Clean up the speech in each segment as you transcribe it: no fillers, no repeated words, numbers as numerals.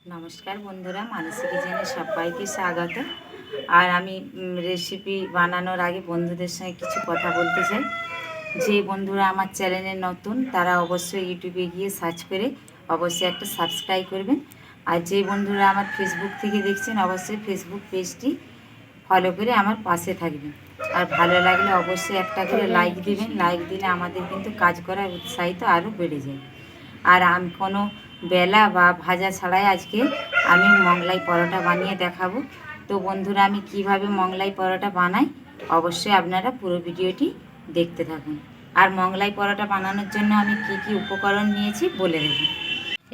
নমস্কার বন্ধুরা, মানসী কিচেনে সবাইকে স্বাগত। আর আমি রেসিপি বানানোর আগে বন্ধুদের সঙ্গে কিছু কথা বলতে চাই। যে বন্ধুরা আমার চ্যানেলে নতুন তারা অবশ্যই ইউটিউবে গিয়ে সার্চ করে অবশ্যই একটা সাবস্ক্রাইব করবেন। আর যে বন্ধুরা আমার ফেসবুক থেকে দেখছেন অবশ্যই ফেসবুক পেজটি ফলো করে আমার পাশে থাকবেন। আর ভালো লাগলে অবশ্যই একটা করে লাইক দিবেন। লাইক দিলে আমাদের কিন্তু কাজ করার উৎসাহিত আরও বেড়ে যায়। আর আমি কোনো বেলা বা ভাজা ছাড়াই আজকে আমি মোগলাই পরোটা বানিয়ে দেখাবো। তো বন্ধুরা, আমি কিভাবে মোগলাই পরোটা বানাই অবশ্যই আপনারা পুরো ভিডিওটি দেখতে থাকুন। আর মোগলাই পরোটা বানানোর জন্য আমি কি কি উপকরণ নিয়েছি বলে দেব।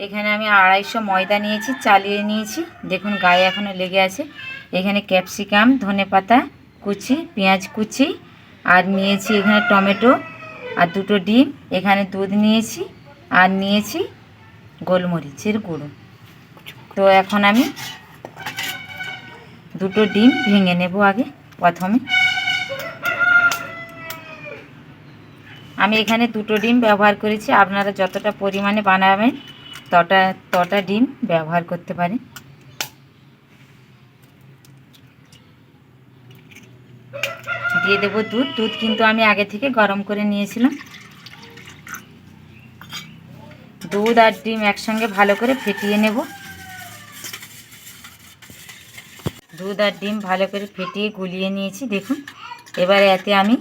এখানে আমি 250 ময়দা নিয়েছি, চালিয়ে নিয়েছি, দেখুন গায়ে এখনও লেগে আছে। এখানে ক্যাপসিকাম, ধনেপাতা কুচি, পেঁয়াজ কুচি, আর নিয়েছি এখানে টমেটো আর 2টো ডিম। এখানে দুধ নিয়েছি আর নিয়েছি গোলমরিচের গুঁড়ো। তো এখন আমি 2টো ডিম ভেঙে নেব। আগে প্রথমে আমি এখানে 2টো ডিম ব্যবহার করেছি। আপনারা যতটা পরিমাণে বানাবেন ততটা ডিম ব্যবহার করতে পারেন। দিয়ে দেব দুধ কিন্তু আমি আগে থেকে গরম করে নিয়েছিলাম। দুধ আর ডিম একসঙ্গে ভালো করে ফেটিয়ে নেব। দুধ আর ডিম ভালো করে ফেটিয়ে গুলিয়ে নিয়েছি, দেখুন। এবারে এতে আমি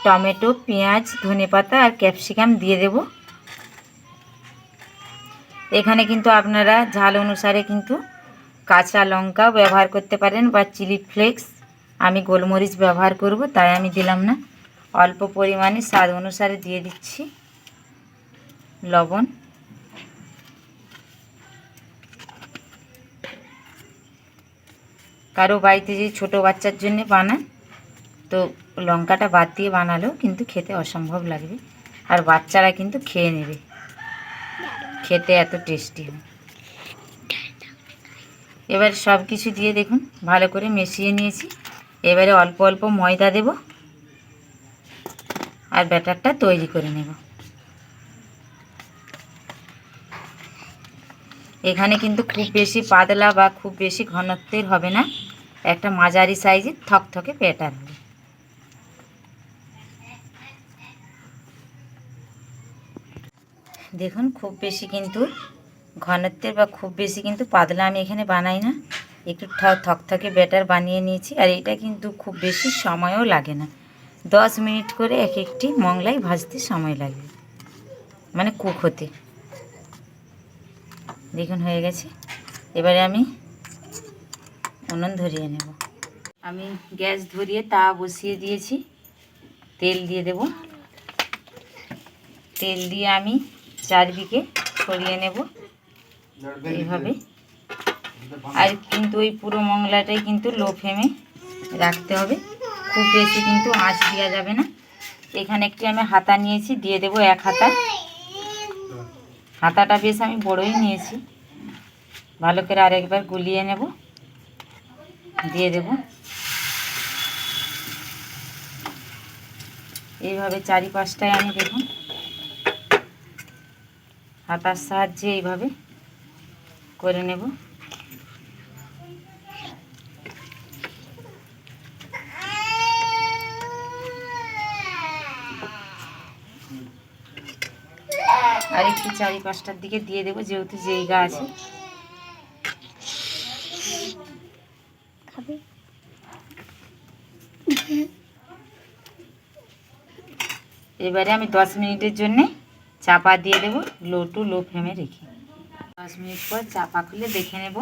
টমেটো, পেঁয়াজ, ধনেপাতা আর ক্যাপসিকাম দিয়ে দেব। এখানে কিন্তু আপনারা ঝাল অনুসারে কিন্তু কাঁচা লঙ্কা ব্যবহার করতে পারেন বা চিলি ফ্লেক্স। আমি গোলমরিচ ব্যবহার করব, তাই আমি দিলাম না। অল্প পরিমাণে স্বাদ অনুসারে দিয়ে দিচ্ছি লবণ। কারো বাড়িতে যদি ছোটো বাচ্চার জন্য বানান তো লঙ্কাটা বাদ দিয়ে বানালেও কিন্তু খেতে অসম্ভব লাগবে, আর বাচ্চারা কিন্তু খেয়ে নেবে, খেতে এত টেস্টি হয়। এবার সব কিছু দিয়ে দেখুন ভালো করে মিশিয়ে নিয়েছি। এবারে অল্প অল্প ময়দা দেব আর ব্যাটারটা তৈরি করে নেব। এখানে কিন্তু খুব বেশি পাতলা বা খুব বেশি ঘনত্বের হবে না, একটা মাঝারি সাইজের থকথকে ব্যাটার হবে। দেখুন খুব বেশি কিন্তু ঘনত্বের বা খুব বেশি কিন্তু পাতলা আমি এখানে বানাই না, একটু থকথকে ব্যাটার বানিয়ে নিয়েছি। আর এটা কিন্তু খুব বেশি সময়ও লাগে না, 10 মিনিট করে এক একটি মোগলাই ভাজতে সময় লাগে, মানে কুক হতে। দেখুন হয়ে গেছে। এবারে আমি উনুন ধরিয়ে নেব। আমি গ্যাস ধরিয়ে তাওয়া বসিয়ে দিয়েছি, তেল দিয়ে দেব। তেল দিয়ে আমি চারদিকে ছড়িয়ে নেব এইভাবে। আর কিন্তু ওই পুরো মোগলাটাই কিন্তু লো ফ্লেমে রাখতে হবে, খুব বেশি কিন্তু আঁচ দেওয়া যাবে না। এখানে একটি আমি হাতা নিয়েছি, দিয়ে দেব 1 হাতা। হাতাটা বেশ আমি বড়ই নিয়েছি। ভালো করে আরেকবার গুলিয়ে নেব, দিয়ে দেব। এইভাবে চারিপাশটায় আমি দেখুন হাতার সাহায্যে এইভাবে করে নেব। আর একটু চারিপাশটার দিকে দিয়ে দেবো, যেহেতু জায়গা আছে। এবারে আমি 10 মিনিটের জন্যে চাপা দিয়ে দেব, লো টু লো ফ্লেমে রেখে। 10 মিনিট পর চাপা খুলে দেখে নেব।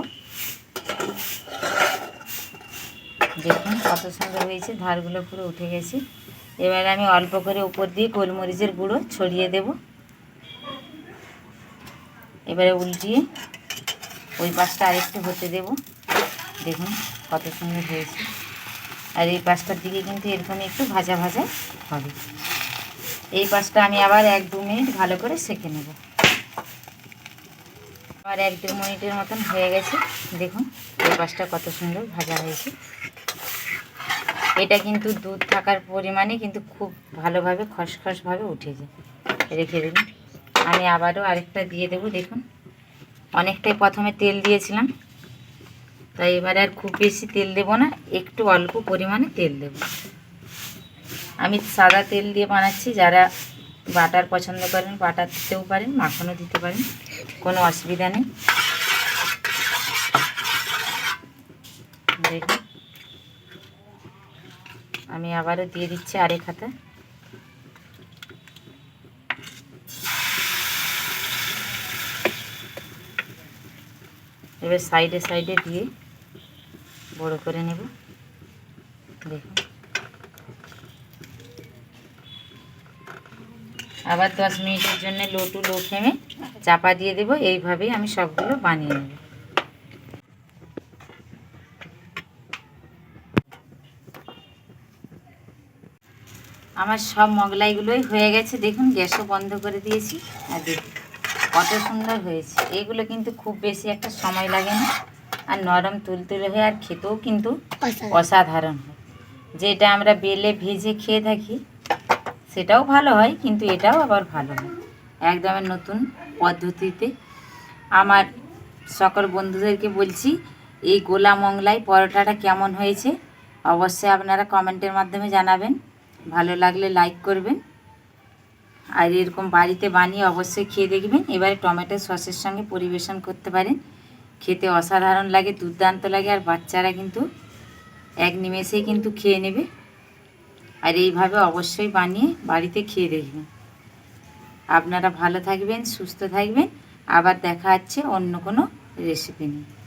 দেখুন কত সুন্দর হয়েছে, ধারগুলো পুরো উঠে গেছে। এবারে আমি অল্প করে উপর দিয়ে গোলমরিচের গুঁড়ো ছড়িয়ে দেব। এবারে উল্টিয়ে ওই পাশটা আরেকটু হতে দেব। দেখুন কত সুন্দর হয়েছে। আর এই পাশটার দিকে কিন্তু এরকমই একটু ভাজা ভাজা হবে। এই পাশটা আমি আবার 1-2 মিনিট ভালো করে সেঁকে নেব। আবার 1-2 মিনিটের মতন হয়ে গেছে। দেখুন এই পাশটা কত সুন্দর ভাজা হয়েছে। এটা কিন্তু দুধ থাকার পরিমাণে কিন্তু খুব ভালোভাবে খসখসভাবে উঠে যায়। রেখে দেবেন। আমি আবারও আরেকটা দিয়ে দেবো। দেখুন অনেকটাই প্রথমে তেল দিয়েছিলাম, তাই এবারে আর খুব বেশি তেল দেব না, একটু অল্প পরিমাণে তেল দেব। আমি সাদা তেল দিয়ে বানাচ্ছি, যারা বাটার পছন্দ করেন বাটার দিতেও পারেন, মাখনও দিতে পারেন, কোনো অসুবিধা নেই। দেখুন আমি আবারও দিয়ে দিচ্ছি আরেক হাতে। এবার সাইডে সাইডে দিয়ে বড় করে নেব। দেখুন আবার 10 মিনিটের জন্য লো টু লো ফ্লেমে চাপা দিয়ে দেব। এইভাবেই আমি সবগুলো বানিয়ে নেব। আমার সব মোগলাইগুলোই হয়ে গেছে। দেখুন গ্যাসও বন্ধ করে দিয়েছি, আর দেখুন কত সুন্দর হয়েছে। এগুলো কিন্তু খুব বেশি একটা সময় লাগে না, আর নরম তুলতুলে হয়ে আর খেতেও কিন্তু অসাধারণ হয়। যেটা আমরা বেলে ভেজে খেয়ে থাকি সেটাও ভালো হয়, কিন্তু এটাও আবার ভালো হয় একদমই নতুন পদ্ধতিতে। আমার সকল বন্ধুদেরকে বলছি, এই গোলা মোগলাই পরোটাটা কেমন হয়েছে অবশ্যই আপনারা কমেন্টের মাধ্যমে জানাবেন। ভালো লাগলে লাইক করবেন, আর এরকম বাড়িতে বানিয়ে অবশ্যই খেয়ে দেখবেন। এবারে টমেটো সসের সঙ্গে পরিবেশন করতে পারেন, খেতে অসাধারণ লাগে, দুর্দান্ত লাগে, আর বাচ্চারা কিন্তু এক নিমেষেই কিন্তু খেয়ে নেবে। আর এইভাবে অবশ্যই বানিয়ে বাড়িতে খেয়ে দেখবেন। আপনারা ভালো থাকবেন, সুস্থ থাকবেন। আবার দেখা হচ্ছে অন্য কোনো রেসিপি নিয়ে।